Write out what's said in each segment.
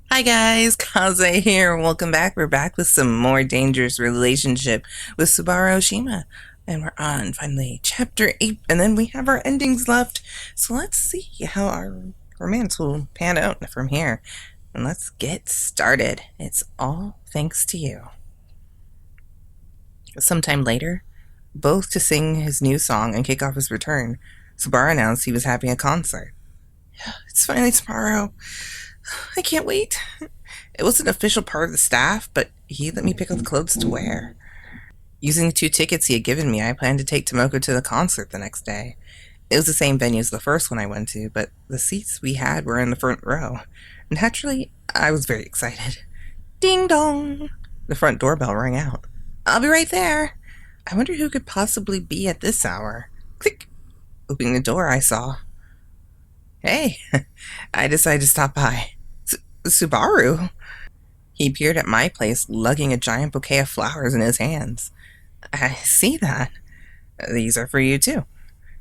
Hi guys, Kaze here. Welcome back. We're back with some more dangerous relationship with Subaru Oshima. And we're on finally chapter 8, and then we have our endings left. So let's see how our romance will pan out from here. And let's get started. It's all thanks to you. Sometime later, both to sing his new song and kick off his return, Subaru announced he was having a concert. It's finally tomorrow. I can't wait. It wasn't an official part of the staff, but he let me pick out the clothes to wear. Using the 2 tickets he had given me, I planned to take Tomoko to the concert the next day. It was the same venue as the first one I went to, but the seats we had were in the front row. Naturally, I was very excited. Ding dong! The front doorbell rang out. I'll be right there. I wonder who could possibly be at this hour. Click! Opening the door, I saw. Hey, I decided to stop by. Subaru? He appeared at my place, lugging a giant bouquet of flowers in his hands. I see that. These are for you, too.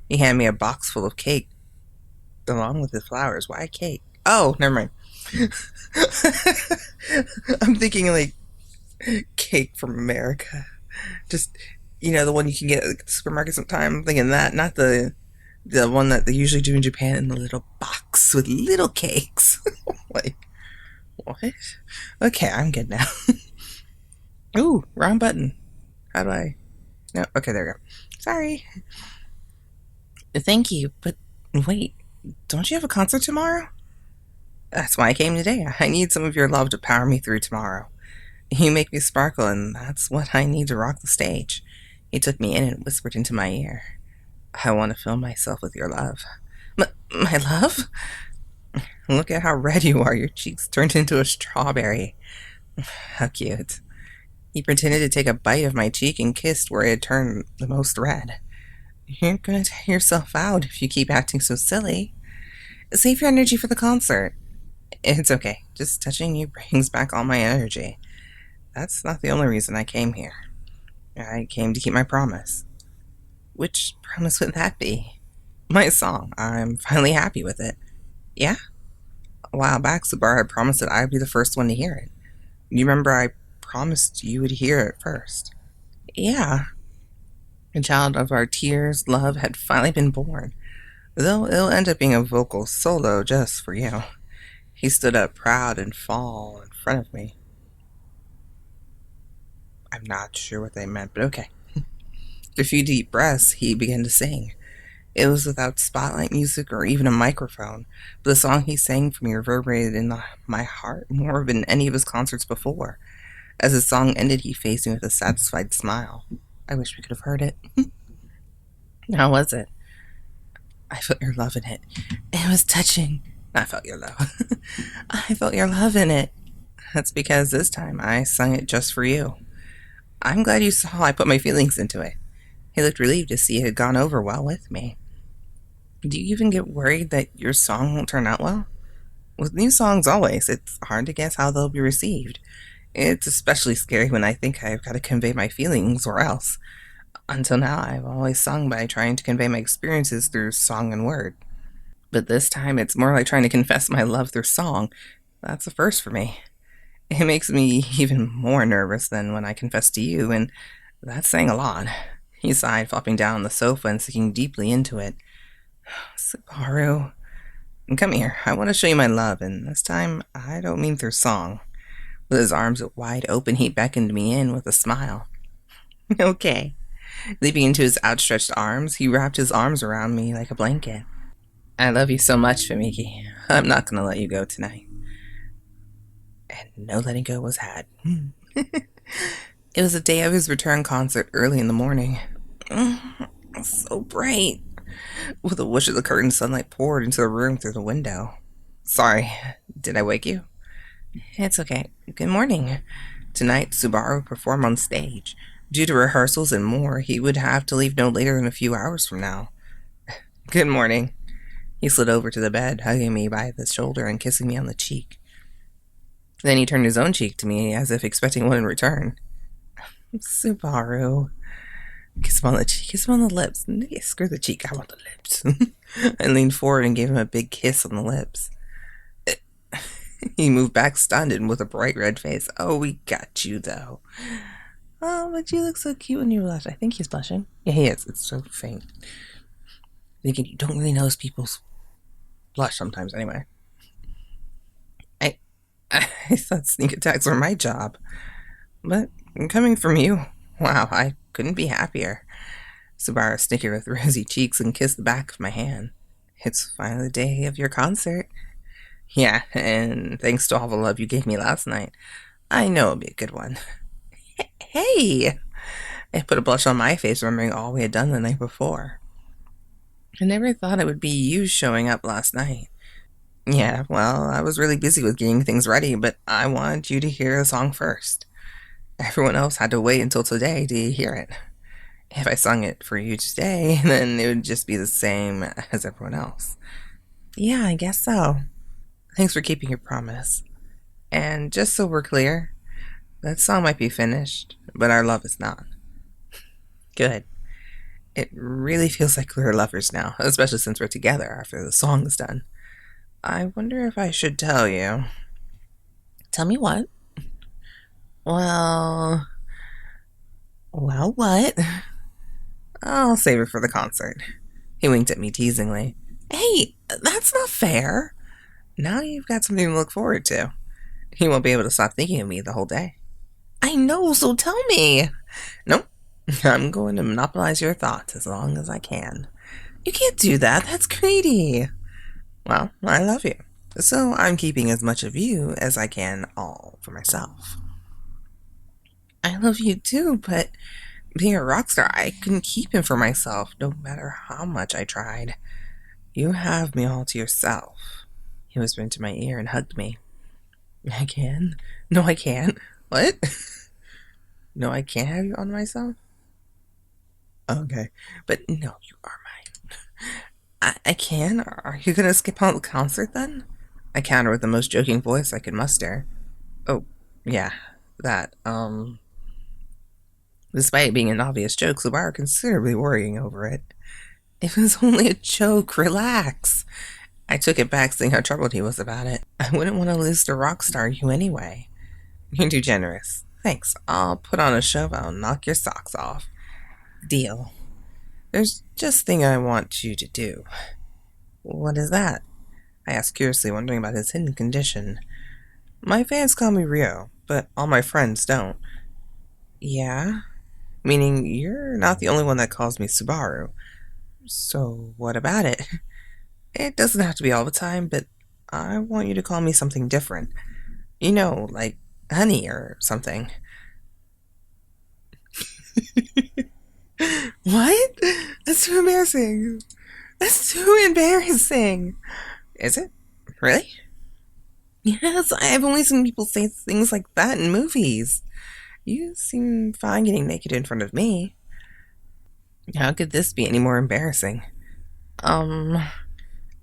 He handed me a box full of cake, along with the flowers. Why cake? Oh, never mind. I'm thinking, like, cake from America. Just, the one you can get at the supermarket sometime. I'm thinking that, not the one that they usually do in Japan in the little box with little cakes. Like, what? Okay, I'm good now. Ooh, wrong button. How do I? No, okay, there we go. Sorry. Thank you, but wait, don't you have a concert tomorrow? That's why I came today. I need some of your love to power me through tomorrow. You make me sparkle, and that's what I need to rock the stage. He took me in and whispered into my ear. I want to fill myself with your love. My love? Look at how red you are. Your cheeks turned into a strawberry. How cute. He pretended to take a bite of my cheek and kissed where it had turned the most red. You're gonna tire yourself out if you keep acting so silly. Save your energy for the concert. It's okay. Just touching you brings back all my energy. That's not the only reason I came here. I came to keep my promise. Which promise would that be? My song. I'm finally happy with it. Yeah? A while back, Subaru had promised that I'd be the first one to hear it. You remember I promised you would hear it first. Yeah. A child of our tears, love had finally been born. Though it'll end up being a vocal solo just for you. He stood up proud and fall in front of me. I'm not sure what they meant, but okay. After a few deep breaths, he began to sing. It was without spotlight music or even a microphone, but the song he sang for me reverberated in my heart more than any of his concerts before. As the song ended, he faced me with a satisfied smile. I wish we could have heard it. How was it? I felt your love in it. It was touching. I felt your love. I felt your love in it. That's because this time I sung it just for you. I'm glad you saw I put my feelings into it. He looked relieved to see it had gone over well with me. Do you even get worried that your song won't turn out well? With new songs always, it's hard to guess how they'll be received. It's especially scary when I think I've got to convey my feelings or else. Until now, I've always sung by trying to convey my experiences through song and word. But this time, it's more like trying to confess my love through song. That's a first for me. It makes me even more nervous than when I confess to you, and that's saying a lot. He sighed, flopping down on the sofa and sinking deeply into it. Subaru, come here. I want to show you my love, and this time, I don't mean through song. With his arms wide open, he beckoned me in with a smile. Okay. Leaping into his outstretched arms, he wrapped his arms around me like a blanket. I love you so much, Famiki. I'm not going to let you go tonight. And no letting go was had. It was the day of his return concert early in the morning. So bright. With a whoosh of the curtain, sunlight poured into the room through the window. Sorry, did I wake you? It's okay. Good morning. Tonight, Subaru would perform on stage. Due to rehearsals and more, he would have to leave no later than a few hours from now. Good morning. He slid over to the bed, hugging me by the shoulder and kissing me on the cheek. Then he turned his own cheek to me, as if expecting one in return. Subaru. Kiss him on the cheek, kiss him on the lips. Screw the cheek, I want the lips. I leaned forward and gave him a big kiss on the lips. He moved back stunned and with a bright red face. Oh, we got you, though. Oh, but you look so cute when you blush. I think he's blushing. Yeah, he is. It's so faint. Thinking you don't really notice people's blush sometimes, anyway. I, I thought sneak attacks were my job. But coming from you, wow, I couldn't be happier. Subaru snickered with rosy cheeks and kissed the back of my hand. It's finally the day of your concert. Yeah, and thanks to all the love you gave me last night, I know it'll be a good one. Hey! I put a blush on my face, remembering all we had done the night before. I never thought it would be you showing up last night. Yeah, well, I was really busy with getting things ready, but I wanted you to hear the song first. Everyone else had to wait until today to hear it. If I sung it for you today, then it would just be the same as everyone else. Yeah, I guess so. Thanks for keeping your promise. And just so we're clear, that song might be finished, but our love is not. Good. It really feels like we're lovers now, especially since we're together after the song is done. I wonder if I should tell you. Tell me what? Well, what? I'll save it for the concert. He winked at me teasingly. Hey, that's not fair. Now you've got something to look forward to. You won't be able to stop thinking of me the whole day. I know, so tell me. Nope. I'm going to monopolize your thoughts as long as I can. You can't do that. That's greedy. Well, I love you. So I'm keeping as much of you as I can all for myself. I love you too, but being a rock star, I couldn't keep him for myself no matter how much I tried. You have me all to yourself. He whispered into my ear and hugged me. I can? No, I can't. What? No, I can't have you on myself? Okay, but no, you are mine. I can? Are you gonna skip out the concert then? I countered with the most joking voice I could muster. Oh, yeah, that, Despite it being an obvious joke, Subaru considerably worrying over it. It was only a joke, relax. I took it back, seeing how troubled he was about it. I wouldn't want to lose to Rockstar you anyway. You're too generous. Thanks, I'll put on a show that'll knock your socks off. Deal. There's just a thing I want you to do. What is that? I asked curiously, wondering about his hidden condition. My fans call me Ryo, but all my friends don't. Yeah? Meaning you're not the only one that calls me Subaru. So what about it? It doesn't have to be all the time, but I want you to call me something different. You know, like honey or something. What? That's too embarrassing. That's too embarrassing. Is it? Really? Yes, I've only seen people say things like that in movies. You seem fine getting naked in front of me. How could this be any more embarrassing?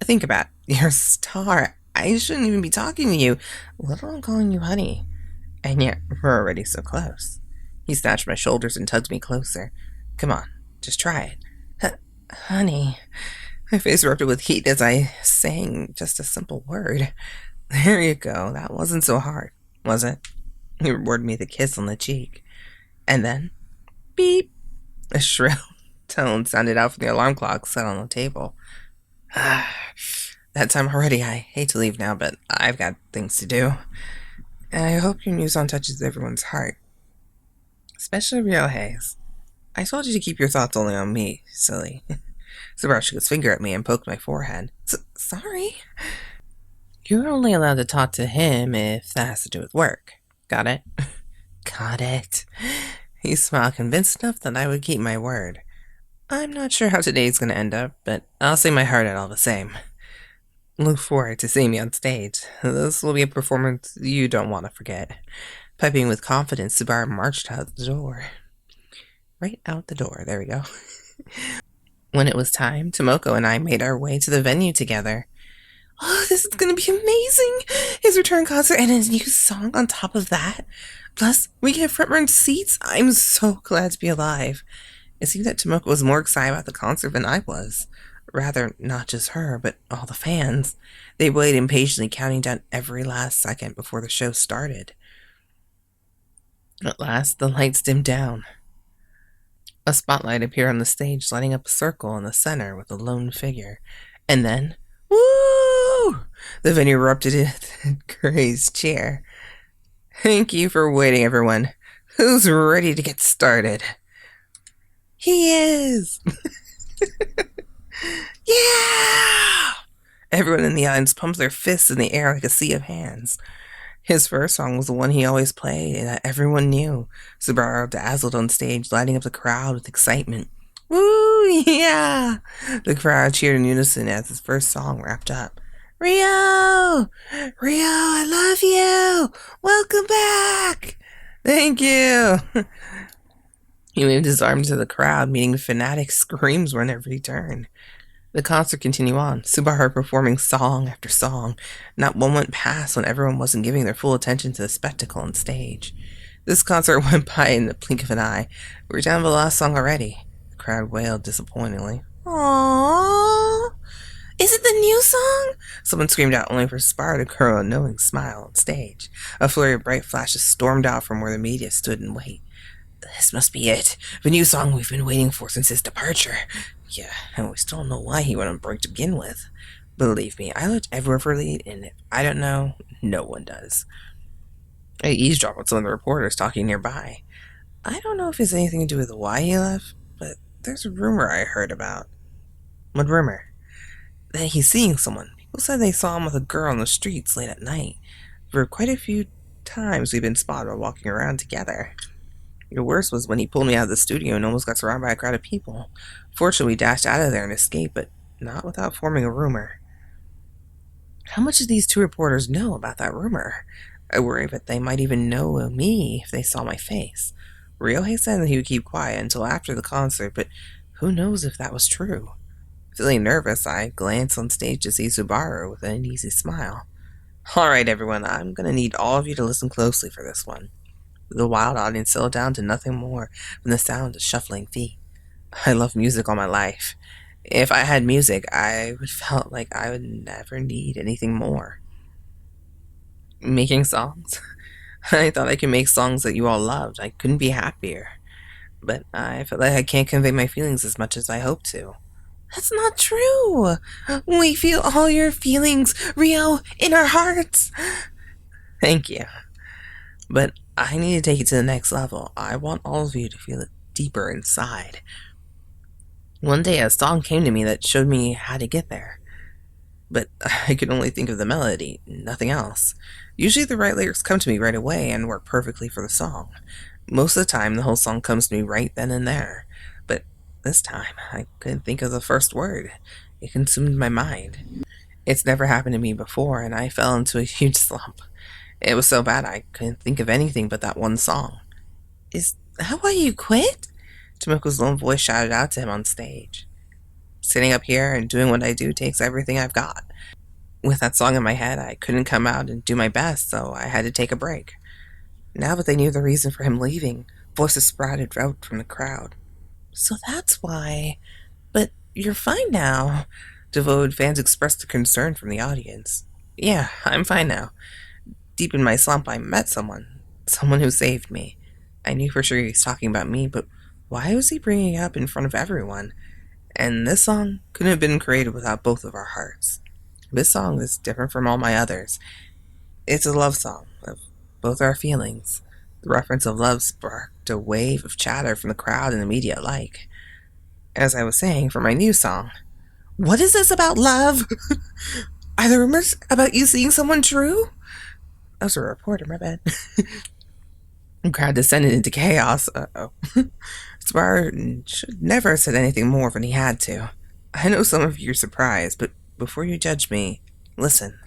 Think about it. You're a star. I shouldn't even be talking to you, let alone calling you honey. And yet, we're already so close. He snatched my shoulders and tugged me closer. Come on, just try it. Honey. My face erupted with heat as I sang just a simple word. There you go. That wasn't so hard, was it? He rewarded me with a kiss on the cheek. And then, beep. A shrill tone sounded out from the alarm clock set on the table. That time already. I hate to leave now, but I've got things to do. And I hope your new song touches everyone's heart. Especially Ryouhei's. I told you to keep your thoughts only on me, silly. Subaru shook his finger at me and poked my forehead. Sorry? You're only allowed to talk to him if that has to do with work. Got it? Got it. He smiled, convinced enough that I would keep my word. I'm not sure how today's gonna end up, but I'll sing my heart out all the same. Look forward to seeing me on stage. This will be a performance you don't want to forget. Piping with confidence, Subaru marched out the door. Right out the door. There we go. When it was time, Tomoko and I made our way to the venue together. Oh, this is gonna be amazing! His return concert and his new song on top of that. Plus, we get front-row seats. I'm so glad to be alive. It seemed that Tomoko was more excited about the concert than I was. Rather, not just her, but all the fans. They waited impatiently, counting down every last second before the show started. At last, the lights dimmed down. A spotlight appeared on the stage, lighting up a circle in the center with a lone figure. And then, woo! The venue erupted in a crazed cheer. Thank you for waiting, everyone. Who's ready to get started? He is! Yeah! Everyone in the audience pumped their fists in the air like a sea of hands. His first song was the one he always played and that everyone knew. Subaru dazzled on stage, lighting up the crowd with excitement. Woo, yeah! The crowd cheered in unison as his first song wrapped up. Ryo! Ryo, I love you! Welcome back! Thank you! He waved his arm to the crowd, meeting fanatic screams were in every turn. The concert continued on, Subaru performing song after song. Not one went past when everyone wasn't giving their full attention to the spectacle on stage. This concert went by in the blink of an eye. We were down to the last song already. The crowd wailed disappointingly. Aww! Is it the new song? Someone screamed out, only for Subaru to curl a knowing smile on stage. A flurry of bright flashes stormed out from where the media stood in wait. This must be it. The new song we've been waiting for since his departure. Yeah, and we still don't know why he went on break to begin with. Believe me, I looked everywhere for a lead, and if I don't know, no one does. I eavesdropped on some of the reporters talking nearby. I don't know if it's anything to do with why he left, but there's a rumor I heard about. What rumor? That he's seeing someone. People said they saw him with a girl on the streets late at night. For quite a few times we've been spotted while walking around together. The worst was when he pulled me out of the studio and almost got surrounded by a crowd of people. Fortunately, we dashed out of there and escaped, but not without forming a rumor. How much did these two reporters know about that rumor? I worry that they might even know me if they saw my face. Ryouhei said that he would keep quiet until after the concert, but who knows if that was true? Feeling nervous, I glanced on stage to see Subaru with an uneasy smile. Alright everyone, I'm going to need all of you to listen closely for this one. The wild audience settled down to nothing more than the sound of shuffling feet. I love music all my life. If I had music, I would felt like I would never need anything more. Making songs? I thought I could make songs that you all loved. I couldn't be happier. But I feel like I can't convey my feelings as much as I hope to. That's not true. We feel all your feelings, Ryo, in our hearts. Thank you. But I need to take it to the next level. I want all of you to feel it deeper inside. One day a song came to me that showed me how to get there. But I could only think of the melody, nothing else. Usually the right lyrics come to me right away and work perfectly for the song. Most of the time the whole song comes to me right then and there. But this time I couldn't think of the first word. It consumed my mind. It's never happened to me before and I fell into a huge slump. It was so bad I couldn't think of anything but that one song. Is that why you quit? Tomoko's lone voice shouted out to him on stage. Sitting up here and doing what I do takes everything I've got. With that song in my head, I couldn't come out and do my best, so I had to take a break. Now that they knew the reason for him leaving, voices sprouted out from the crowd. So that's why. But you're fine now. Devoted fans expressed their concern from the audience. Yeah, I'm fine now. Deep in my slump, I met someone who saved me. I knew for sure he was talking about me, but why was he bringing it up in front of everyone? And this song couldn't have been created without both of our hearts. This song is different from all my others. It's a love song of both our feelings. The reference of love sparked a wave of chatter from the crowd and the media alike. As I was saying, for my new song, what is this about love? Are the rumors about you seeing someone true? I was a reporter, my bad. The crowd descended into chaos. Uh-oh. Subaru should never have said anything more than he had to. I know some of you are surprised, but before you judge me, listen.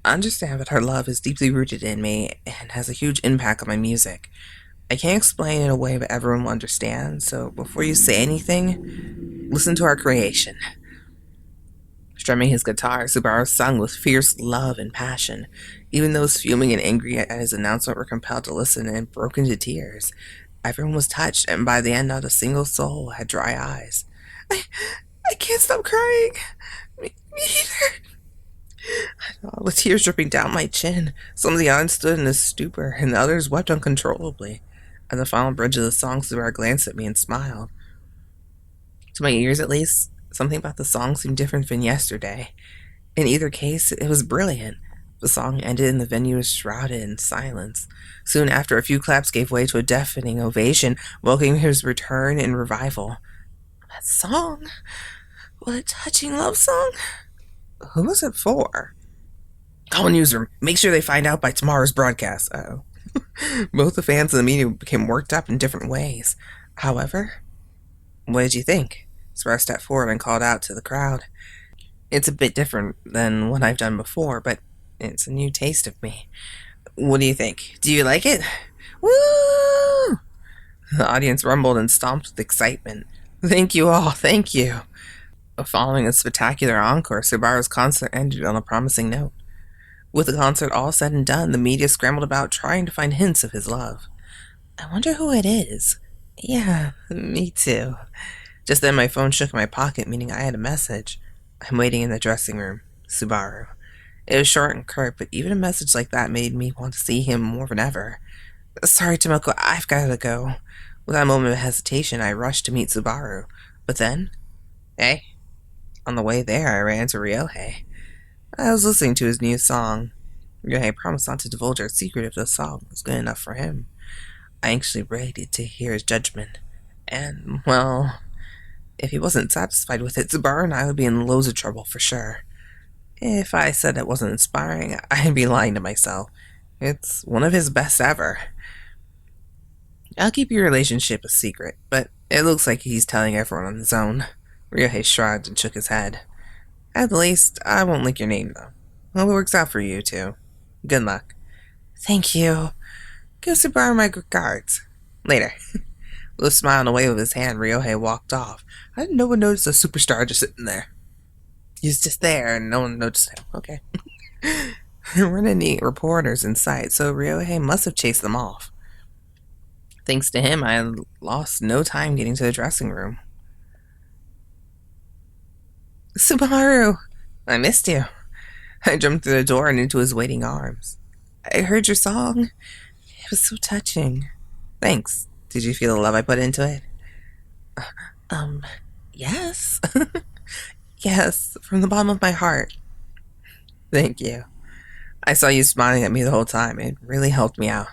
Understand that her love is deeply rooted in me and has a huge impact on my music. I can't explain in a way that everyone will understand, so before you say anything, listen to our creation. Strumming his guitar, Subaru sung with fierce love and passion. Even those fuming and angry at his announcement were compelled to listen and broke into tears. Everyone was touched, and by the end not a single soul had dry eyes. I I can't stop crying. Me either. With tears dripping down my chin, some of the audience stood in a stupor, and the others wept uncontrollably. At the final bridge of the song, Subaru glanced at me and smiled. To my ears, at least, something about the song seemed different from yesterday. In either case, it was brilliant. The song ended and the venue was shrouded in silence. Soon after, a few claps gave way to a deafening ovation, welcoming his return and revival. That song? What a touching love song. Who was it for? Call a newsroom. Make sure they find out by tomorrow's broadcast. Uh-oh. Both the fans and the media became worked up in different ways. However, what did you think? Subaru stepped forward and called out to the crowd. It's a bit different than what I've done before, but it's a new taste of me. What do you think? Do you like it? Woo! The audience rumbled and stomped with excitement. Thank you all, thank you. Following a spectacular encore, Subaru's concert ended on a promising note. With the concert all said and done, the media scrambled about trying to find hints of his love. I wonder who it is. Yeah, me too. Just then my phone shook in my pocket, meaning I had a message. I'm waiting in the dressing room. Subaru. It was short and curt, but even a message like that made me want to see him more than ever. Sorry, Tomoko, I've got to go. Without a moment of hesitation, I rushed to meet Subaru. But then... Hey. On the way there, I ran into Ryouhei. I was listening to his new song. Ryouhei promised not to divulge our secret if the song was good enough for him. I anxiously waited to hear his judgment. And, well, if he wasn't satisfied with it, Subaru and I would be in loads of trouble for sure. If I said it wasn't inspiring, I'd be lying to myself. It's one of his best ever. I'll keep your relationship a secret, but it looks like he's telling everyone on his own. Ryouhei shrugged and shook his head. At least, I won't leak your name, though. Hope it works out for you, too. Good luck. Thank you. Give Subaru my regards. Later. With smiling away with his hand, Ryouhei walked off. I didn't know one noticed a superstar just sitting there. He was just there, and no one noticed him. Okay. There weren't any reporters in sight, so Ryouhei must have chased them off. Thanks to him, I lost no time getting to the dressing room. Subaru! I missed you. I jumped through the door and into his waiting arms. I heard your song. It was so touching. Thanks. Did you feel the love I put into it? Yes. Yes, from the bottom of my heart. Thank you. I saw you smiling at me the whole time. It really helped me out.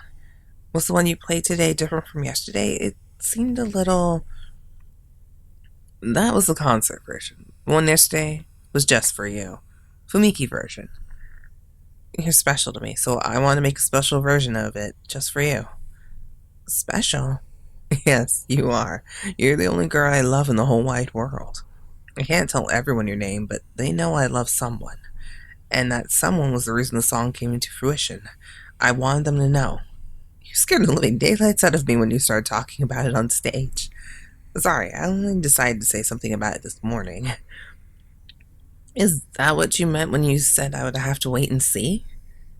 Was the one you played today different from yesterday? It seemed a little... That was the concert version. The one yesterday was just for you. Fumiki version. You're special to me, so I want to make a special version of it just for you. Special? Yes, you are. You're the only girl I love in the whole wide world. I can't tell everyone your name, but they know I love someone. And that someone was the reason the song came into fruition. I wanted them to know. You scared the living daylights out of me when you started talking about it on stage. Sorry, I only decided to say something about it this morning. Is that what you meant when you said I would have to wait and see?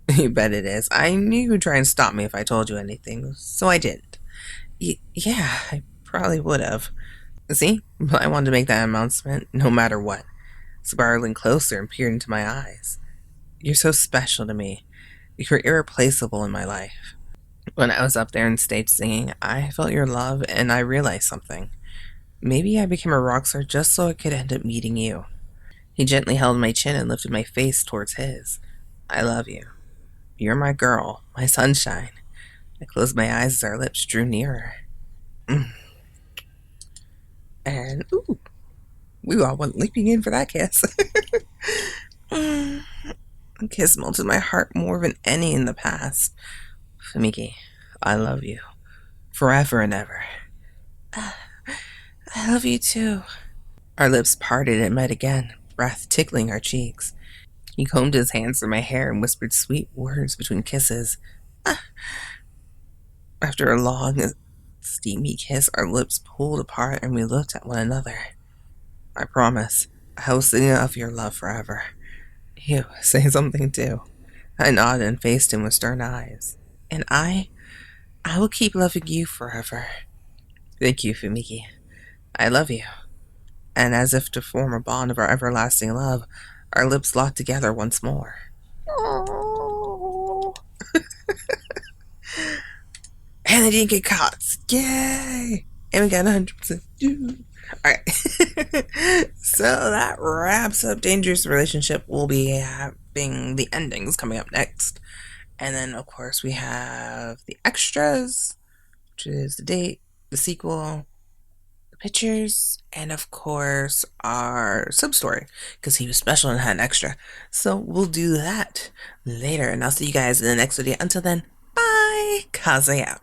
You bet it is. I knew you would try and stop me if I told you anything, so I didn't. Yeah, I probably would have. See? But I wanted to make that announcement no matter what. Subaru leaned closer and peered into my eyes. You're so special to me. You're irreplaceable in my life. When I was up there on stage singing, I felt your love and I realized something. Maybe I became a rock star just so I could end up meeting you. He gently held my chin and lifted my face towards his. I love you. You're my girl, my sunshine. I closed my eyes as our lips drew nearer. And, ooh, we all went leaping in for that kiss. The kiss melted my heart more than any in the past. Fumiki, I love you. Forever and ever. I love you too. Our lips parted and met again, breath tickling our cheeks. He combed his hands through my hair and whispered sweet words between kisses. After a long, steamy kiss, our lips pulled apart and we looked at one another. I promise, I will sing of your love forever. You, say something too. I nodded and faced him with stern eyes. And I will keep loving you forever. Thank you, Fumiki. I love you. And as if to form a bond of our everlasting love, our lips locked together once more. Oh. And they didn't get caught. Yay! And we got 100%. Alright. So that wraps up Dangerous Relationship. We'll be having the endings coming up next. And then, of course, we have the extras, which is the date, the sequel, the pictures, and of course, our sub story, because he was special and had an extra. So we'll do that later. And I'll see you guys in the next video. Until then, bye! Kaze out.